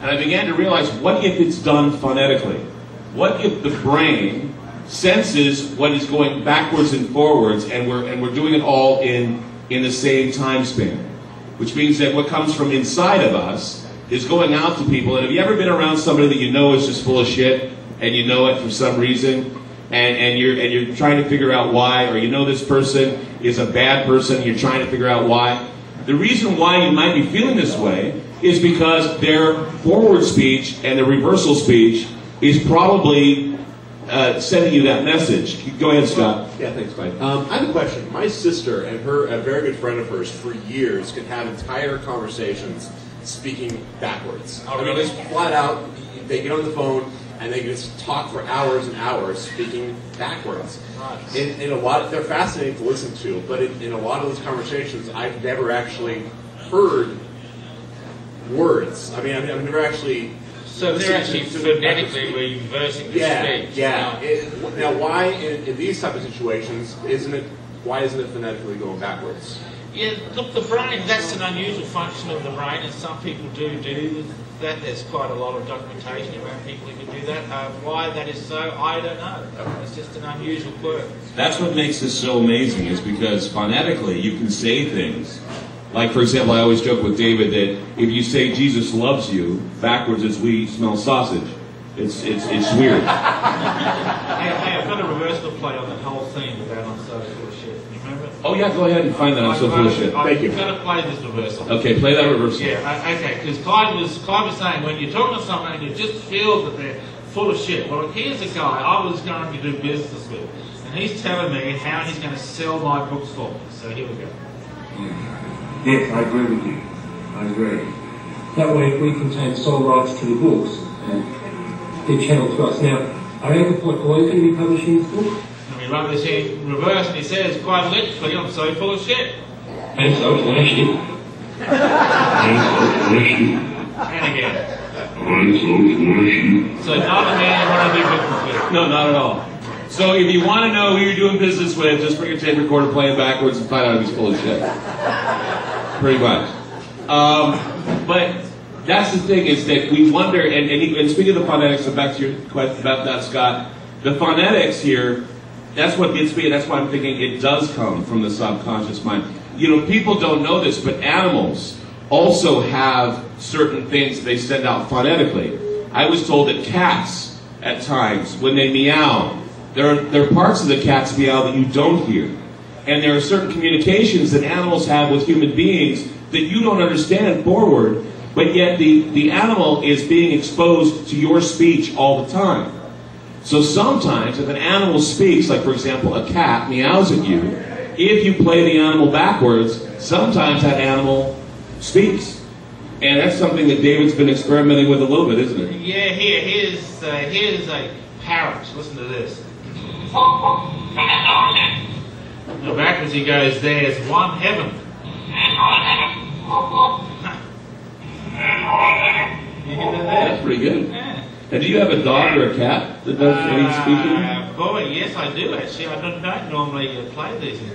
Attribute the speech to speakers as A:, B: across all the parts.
A: And I began to realize, what if it's done phonetically? What if the brain senses what is going backwards and forwards, and we're doing it all in the same time span? Which means that what comes from inside of us is going out to people. And have you ever been around somebody that you know is just full of shit, and you know it for some reason, and you're trying to figure out why, or you know this person is a bad person, and you're trying to figure out why? The reason why you might be feeling this way is because their forward speech and their reversal speech is probably sending you that message. Go ahead, Scott.
B: Yeah, thanks, Mike. I have a question. My sister and a very good friend of hers for years could have entire conversations speaking backwards.
A: Oh, really?
B: Just flat out, they get on the phone and they just talk for hours and hours speaking backwards.
A: Nice.
B: In a lot, they're fascinating to listen to, but in a lot of those conversations, I've never actually heard words. I mean, I've never actually.
C: So they're actually phonetically reversing the speech.
B: Yeah. Now, why in these type of situations why isn't it phonetically going backwards?
C: Yeah, look, the brain, that's an unusual function of the brain, and some people do that. There's quite a lot of documentation around people who can do that. Why that is so, I don't know. It's just an unusual quirk.
A: That's what makes this so amazing, is because phonetically you can say things. Like, for example, I always joke with David that if you say Jesus loves you, backwards it's we smell sausage. It's weird.
C: Hey, I've got a reversal play on that whole theme about I'm so full of shit. You remember?
A: Oh yeah, go ahead and find that. I'm so full of shit.
B: Thank you.
C: I've got to play this reversal.
A: Okay, play that reversal.
C: Yeah, okay, because Clyde was saying when you're talking to someone and you just feel that they're full of shit. Well, here's a guy I was going to do business with, and he's telling me how he's going to sell my books for me. So here we go.
D: Yes, I agree with you. I agree. That way we contain sole rights to the books and they're channeled to us. Now, are you able to going to be publishing this book?
C: And we run this in reverse and he says, quite literally, I'm so full of shit.
D: And so flashy. And so flashy.
C: And again.
D: And so flashy.
C: So not a man you want to do business with.
A: No, not at all. So if you want to know who you're doing business with, just bring a tape recorder, play it backwards, and find out if he's full of shit. Pretty much. But that's the thing, is that we wonder, and speaking of the phonetics, so back to your question about that, Scott, the phonetics here, that's what gets me, and that's why I'm thinking it does come from the subconscious mind. You know, people don't know this, but animals also have certain things they send out phonetically. I was told that cats, at times, when they meow, there are parts of the cat's meow that you don't hear. And there are certain communications that animals have with human beings that you don't understand forward, but yet the animal is being exposed to your speech all the time. So sometimes if an animal speaks, like for example a cat meows at you, if you play the animal backwards, sometimes that animal speaks. And that's something that David's been experimenting with a little bit, isn't it?
C: Yeah, here's a parrot. Listen to this. Now backwards he goes, there's one heaven. You get that there?
A: That's pretty good.
C: Yeah.
A: And do you have a dog or a cat that does any speaking?
C: Boy, yes I do actually. I don't normally play these in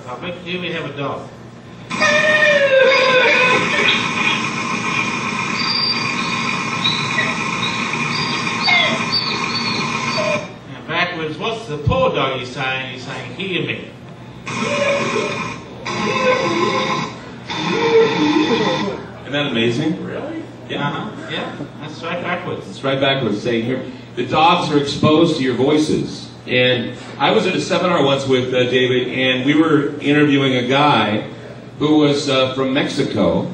C: public. Here we have a dog. Now backwards, what's the poor doggy saying? He's saying, hear me.
A: Isn't that amazing?
B: Really?
A: Yeah.
C: Yeah, that's right backwards.
A: It's right backwards, saying here, the dogs are exposed to your voices. And I was at a seminar once with David, and we were interviewing a guy who was from Mexico.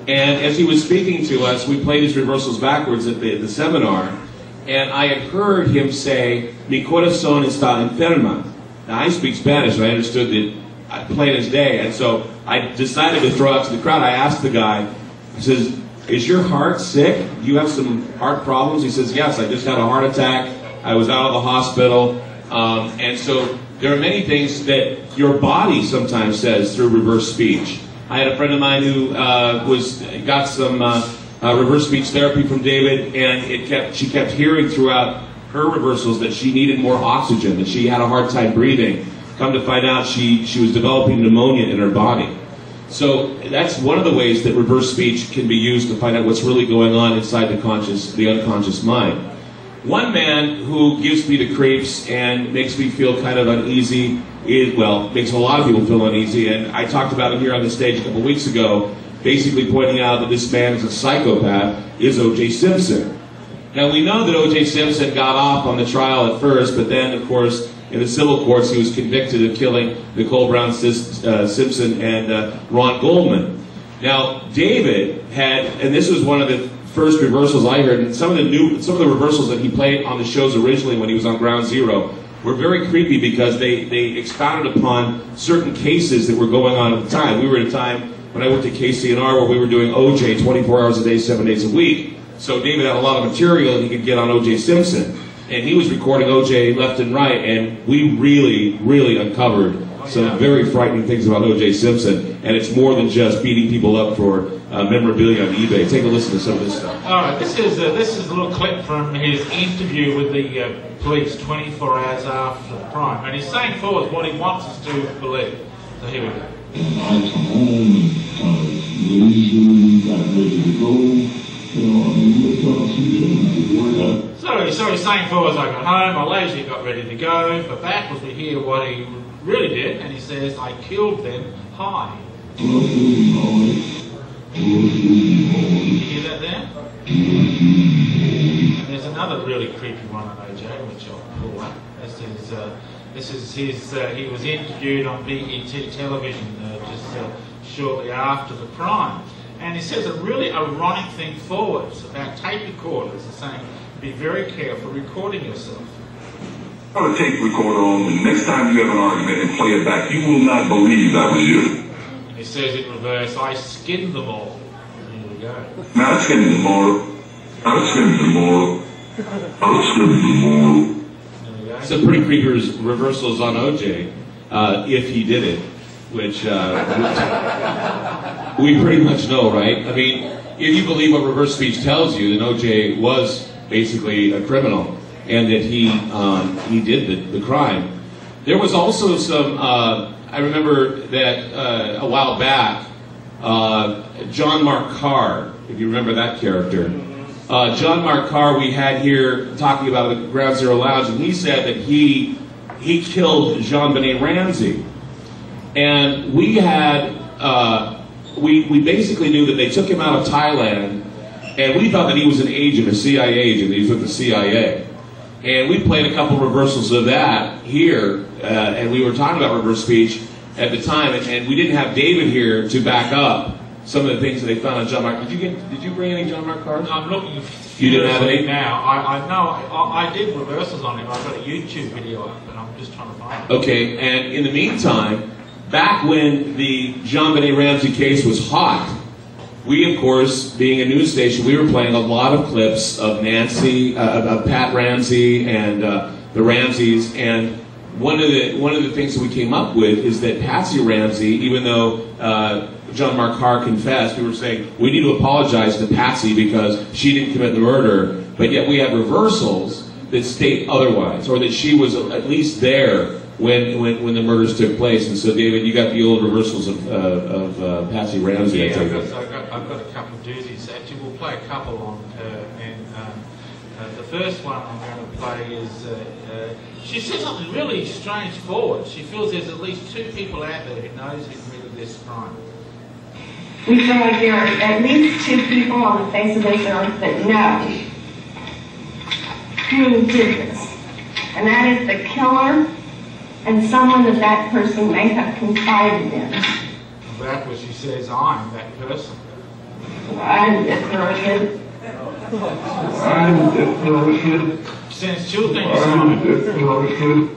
A: And as he was speaking to us, we played his reversals backwards at the seminar. And I had heard him say, "Mi corazón está enferma." Now, I speak Spanish, and I understood that plain as day. And so I decided to throw out to the crowd. I asked the guy, I says, "Is your heart sick? Do you have some heart problems?" He says, "Yes, I just had a heart attack. I was out of the hospital." And so there are many things that your body sometimes says through reverse speech. I had a friend of mine who got some reverse speech therapy from David, and she kept hearing throughout her reversals that she needed more oxygen, that she had a hard time breathing. Come to find out, she was developing pneumonia in her body. So that's one of the ways that reverse speech can be used to find out what's really going on inside the unconscious mind. One man who gives me the creeps and makes me feel kind of uneasy, makes a lot of people feel uneasy, and I talked about it here on the stage a couple weeks ago, basically pointing out that this man is a psychopath, is OJ Simpson. Now we know that OJ Simpson got off on the trial at first, but then of course in the civil courts he was convicted of killing Nicole Brown Simpson and Ron Goldman. Now David had, and this was one of the first reversals I heard, and some of the reversals that he played on the shows originally when he was on Ground Zero were very creepy because they expounded upon certain cases that were going on at the time. We were at a time when I worked at KCNR where we were doing OJ 24 hours a day, 7 days a week. So David had a lot of material that he could get on OJ Simpson. And he was recording OJ left and right, and we really, really uncovered some very frightening things about OJ Simpson. And it's more than just beating people up for memorabilia on eBay. Take a listen to some of this stuff.
C: All right, this is a little clip from his interview with the police 24 hours after the crime. And he's saying forward what he wants us to believe. So here we go.
E: I come home and released got ready to go.
C: So he's saying forward, I got home, I leisurely got ready to go, but backwards we hear what he really did, and he says, I killed them high. You hear that there? And there's another really creepy one on OJ, which I'll pull up. This is his, he was interviewed on BET television just shortly after the crime. And he says a really ironic thing forwards about tape recorders. He's saying, be very careful recording yourself.
E: Put a tape recorder on, and next time you have an argument and play it back, you will not believe that was you.
C: And he says in reverse, I skinned them all. Here we go.
E: Now, I skinned them all. I skinned them all. I skinned them all.
C: There we go.
A: Some pretty creepy reversals on OJ, if he did it, which we pretty much know, right? I mean, if you believe what reverse speech tells you, then OJ was basically a criminal, and that he did the crime. There was also some, I remember that a while back, John Mark Carr, if you remember that character. John Mark Carr we had here talking about the Ground Zero Lounge, and he said that he killed JonBenet Ramsey. And we had, we basically knew that they took him out of Thailand, and we thought that he was an agent, a CIA agent, he was with the CIA. And we played a couple reversals of that here, and we were talking about reverse speech at the time, and we didn't have David here to back up some of the things that they found on John Mark. Did you bring any John Mark cards?
C: I'm looking.
A: You didn't have any?
C: Now, I know I did reversals on him. I've got a YouTube video up, and I'm just trying to find it.
A: Okay, and in the meantime, back when the JonBenet Ramsey case was hot, we, of course, being a news station, we were playing a lot of clips of Nancy, of Pat Ramsey and the Ramseys, and one of the things that we came up with is that Patsy Ramsey, even though John Mark Carr confessed, we were saying we need to apologize to Patsy because she didn't commit the murder, but yet we have reversals that state otherwise, or that she was at least there when the murders took place. And so, David, you got the old reversals of Patsy Ramsey.
C: Yeah, I've got a couple of doozies. Actually, we'll play a couple on her. And the first one I'm going to play is she said something really strange forward. She feels there's at least 2 people out there who knows who committed this crime.
F: We feel like there are at least 2 people on the face of this earth that know who did this. And that is the killer and someone that person may have confided in.
C: That was, she says, I'm that person.
F: I'm the person.
E: I'm the person.
C: She sends children inside.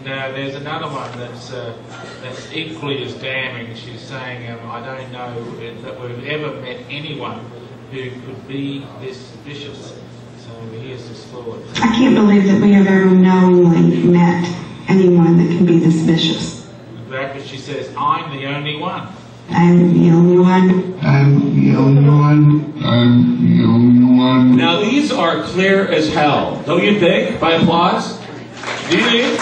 C: And there's another one that's equally as damning. She's saying, I don't know that we've ever met anyone who could be this vicious. So here's this forward.
G: I can't believe that we have ever knowingly met anyone that can be this vicious.
C: That was, she says, I'm the only one.
G: I'm the only one.
E: I'm the only one. I'm the only one.
A: Now these are clear as hell, don't you think? By applause? Do you think?